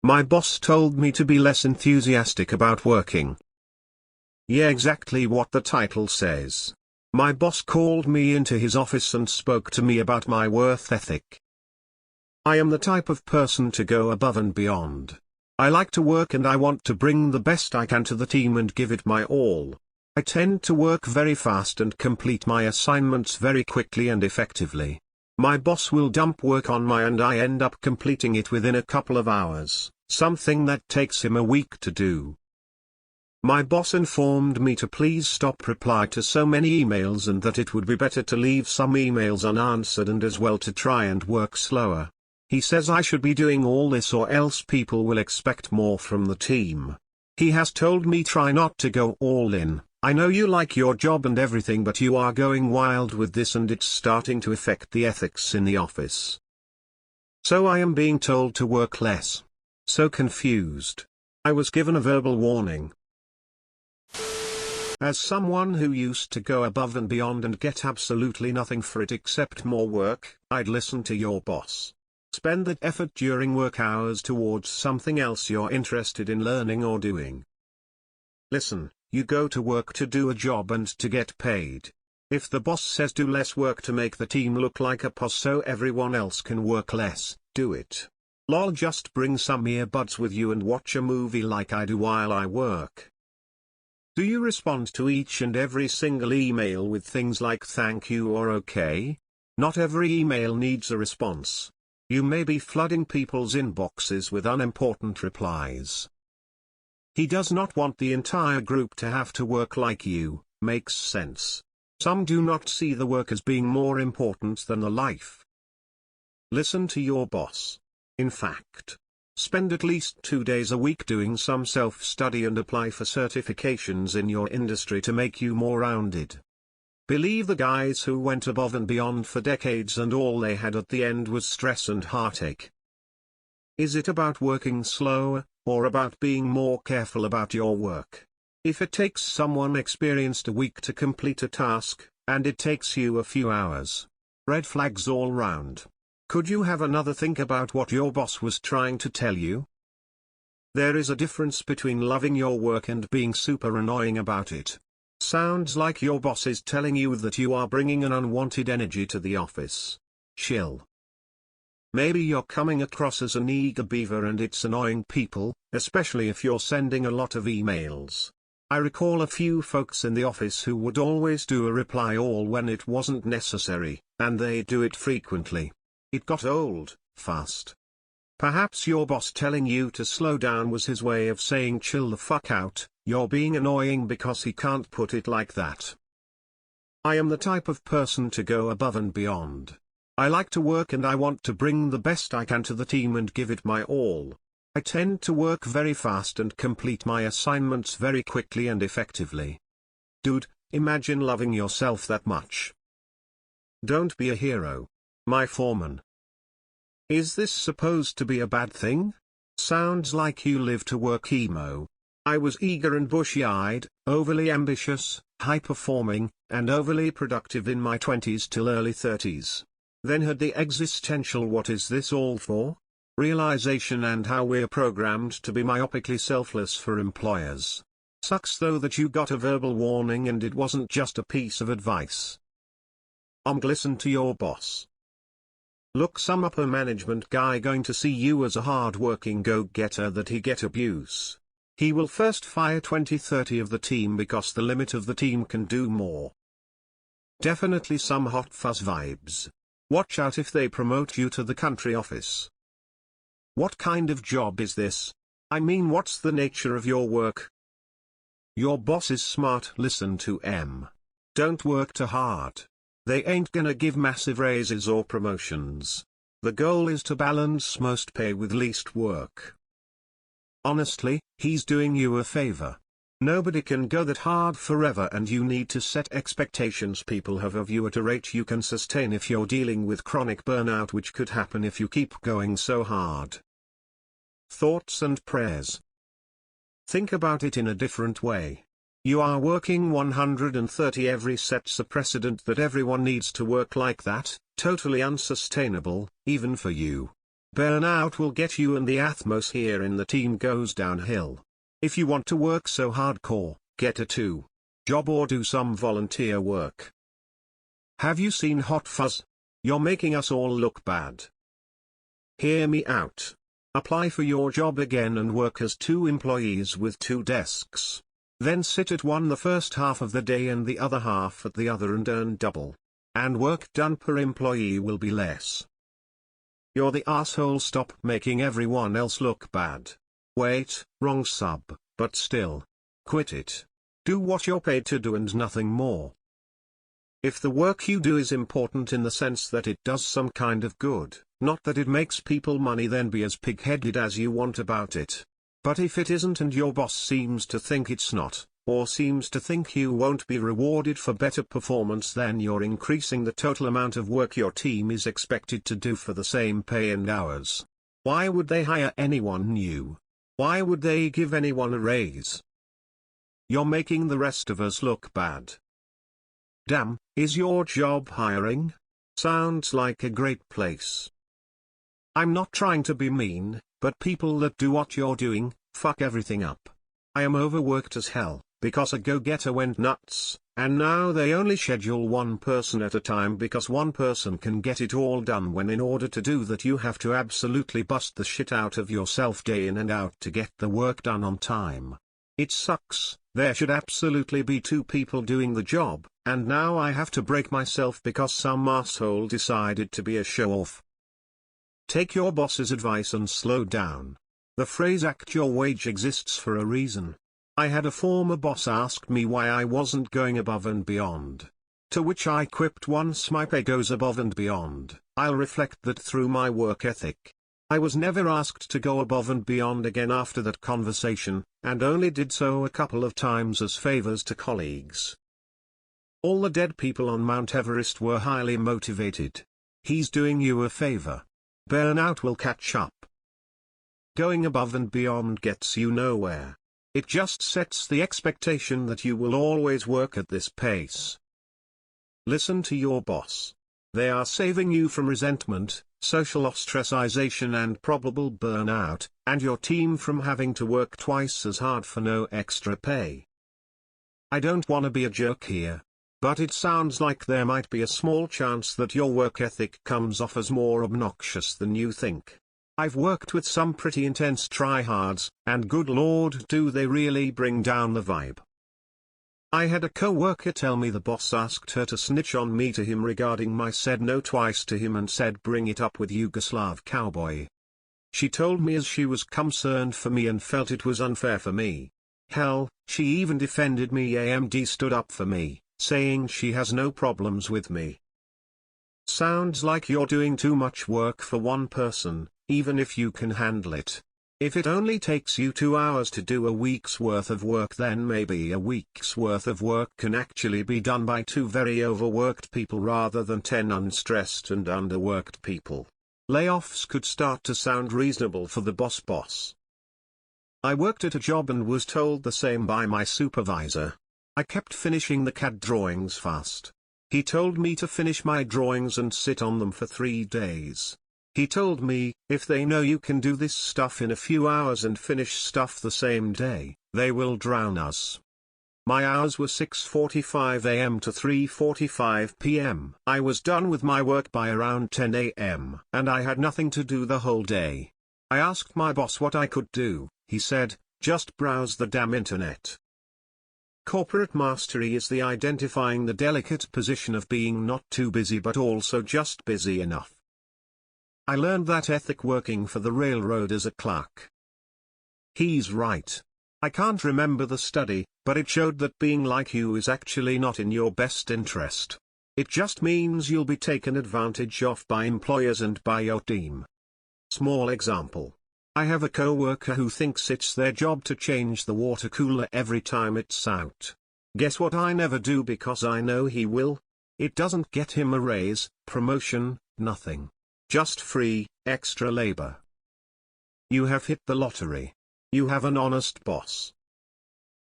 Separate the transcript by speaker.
Speaker 1: My boss told me to be less enthusiastic about working. Yeah, exactly what the title says. My boss called me into his office and spoke to me about my worth ethic. I am the type of person to go above and beyond. I like to work and I want to bring the best I can to the team and give it my all. I tend to work very fast and complete my assignments very quickly and effectively. My boss will dump work on me and I end up completing it within a couple of hours, something that takes him a week to do. My boss informed me to please stop replying to so many emails and that it would be better to leave some emails unanswered and as well to try and work slower. He says I should be doing all this or else people will expect more from the team. He has told me try not to go all in. I know you like your job and everything, but you are going wild with this and it's starting to affect the ethics in the office. So I am being told to work less. So confused. I was given a verbal warning. As someone who used to go above and beyond and get absolutely nothing for it except more work, I'd listen to your boss. Spend that effort during work hours towards something else you're interested in learning or doing. Listen. You go to work to do a job and to get paid. If the boss says do less work to make the team look like a pos so everyone else can work less, do it. Lol, just bring some earbuds with you and watch a movie like I do while I work. Do you respond to each and every single email with things like thank you or okay? Not every email needs a response. You may be flooding people's inboxes with unimportant replies. He does not want the entire group to have to work like you, makes sense. Some do not see the work as being more important than the life. Listen to your boss. In fact, spend at least 2 days a week doing some self-study and apply for certifications in your industry to make you more rounded. Believe the guys who went above and beyond for decades and all they had at the end was stress and heartache. Is it about working slower, or about being more careful about your work? If it takes someone experienced a week to complete a task, and it takes you a few hours, red flags all round. Could you have another think about what your boss was trying to tell you? There is a difference between loving your work and being super annoying about it. Sounds like your boss is telling you that you are bringing an unwanted energy to the office. Chill. Maybe you're coming across as an eager beaver and it's annoying people, especially if you're sending a lot of emails. I recall a few folks in the office who would always do a reply all when it wasn't necessary, and they do it frequently. It got old, fast. Perhaps your boss telling you to slow down was his way of saying chill the fuck out, you're being annoying because he can't put it like that. I am the type of person to go above and beyond. I like to work and I want to bring the best I can to the team and give it my all. I tend to work very fast and complete my assignments very quickly and effectively. Dude, imagine loving yourself that much. Don't be a hero. My foreman. Is this supposed to be a bad thing? Sounds like you live to work emo. I was eager and bushy-eyed, overly ambitious, high-performing, and overly productive in my 20s till early 30s. Then had the existential what is this all for? Realization and how we're programmed to be myopically selfless for employers. Sucks though that you got a verbal warning and it wasn't just a piece of advice. Listen to your boss. Look, some upper management guy going to see you as a hard-working go-getter that he get abuse. He will first fire 20-30 of the team because the limit of the team can do more. Definitely some hot fuzz vibes. Watch out if they promote you to the country office. What kind of job is this? I mean, what's the nature of your work? Your boss is smart. Listen to M. Don't work too hard. They ain't gonna give massive raises or promotions. The goal is to balance most pay with least work. Honestly, he's doing you a favor. Nobody can go that hard forever and you need to set expectations people have of you at a rate you can sustain if you're dealing with chronic burnout, which could happen if you keep going so hard. Thoughts and prayers. Think about it in a different way. You are working 130 every sets a precedent that everyone needs to work like that, totally unsustainable, even for you. Burnout will get you and the atmosphere in the team goes downhill. If you want to work so hardcore, get a 2-job or do some volunteer work. Have you seen Hot Fuzz? You're making us all look bad. Hear me out. Apply for your job again and work as 2 employees with 2 desks. Then sit at one the first half of the day and the other half at the other and earn double. And work done per employee will be less. You're the asshole, stop making everyone else look bad. Wait, wrong sub, but still. Quit it. Do what you're paid to do and nothing more. If the work you do is important in the sense that it does some kind of good, not that it makes people money, then be as pig-headed as you want about it. But if it isn't and your boss seems to think it's not, or seems to think you won't be rewarded for better performance, then you're increasing the total amount of work your team is expected to do for the same pay and hours. Why would they hire anyone new? Why would they give anyone a raise? You're making the rest of us look bad. Damn, is your job hiring? Sounds like a great place. I'm not trying to be mean, but people that do what you're doing, fuck everything up. I am overworked as hell, because a go-getter went nuts, and now they only schedule one person at a time because one person can get it all done, when in order to do that you have to absolutely bust the shit out of yourself day in and out to get the work done on time. It sucks. There should absolutely be 2 people doing the job, and now I have to break myself because some asshole decided to be a show-off. Take your boss's advice and slow down. The phrase "act your wage" exists for a reason. I had a former boss ask me why I wasn't going above and beyond. To which I quipped, once my pay goes above and beyond, I'll reflect that through my work ethic. I was never asked to go above and beyond again after that conversation, and only did so a couple of times as favors to colleagues. All the dead people on Mount Everest were highly motivated. He's doing you a favor. Burnout will catch up. Going above and beyond gets you nowhere. It just sets the expectation that you will always work at this pace. Listen to your boss. They are saving you from resentment, social ostracization and probable burnout, and your team from having to work twice as hard for no extra pay. I don't want to be a jerk here, but it sounds like there might be a small chance that your work ethic comes off as more obnoxious than you think. I've worked with some pretty intense tryhards, and good lord do they really bring down the vibe. I had a co-worker tell me the boss asked her to snitch on me to him regarding my said no twice to him and said bring it up with Yugoslav cowboy. She told me as she was concerned for me and felt it was unfair for me. Hell, she even defended me. AMD stood up for me, saying she has no problems with me. Sounds like you're doing too much work for one person, even if you can handle it. If it only takes you 2 hours to do a week's worth of work, then maybe a week's worth of work can actually be done by 2 very overworked people rather than 10 unstressed and underworked people. Layoffs could start to sound reasonable for the boss. I worked at a job and was told the same by my supervisor. I kept finishing the CAD drawings fast. He told me to finish my drawings and sit on them for 3 days. He told me, if they know you can do this stuff in a few hours and finish stuff the same day, they will drown us. My hours were 6:45 a.m. to 3:45 p.m. I was done with my work by around 10 a.m. and I had nothing to do the whole day. I asked my boss what I could do. He said, just browse the damn internet. Corporate mastery is the identifying the delicate position of being not too busy but also just busy enough. I learned that ethic working for the railroad as a clerk. He's right. I can't remember the study, but it showed that being like you is actually not in your best interest. It just means you'll be taken advantage of by employers and by your team. Small example. I have a co-worker who thinks it's their job to change the water cooler every time it's out. Guess what I never do because I know he will? It doesn't get him a raise, promotion, nothing. Just free, extra labor. You have hit the lottery. You have an honest boss.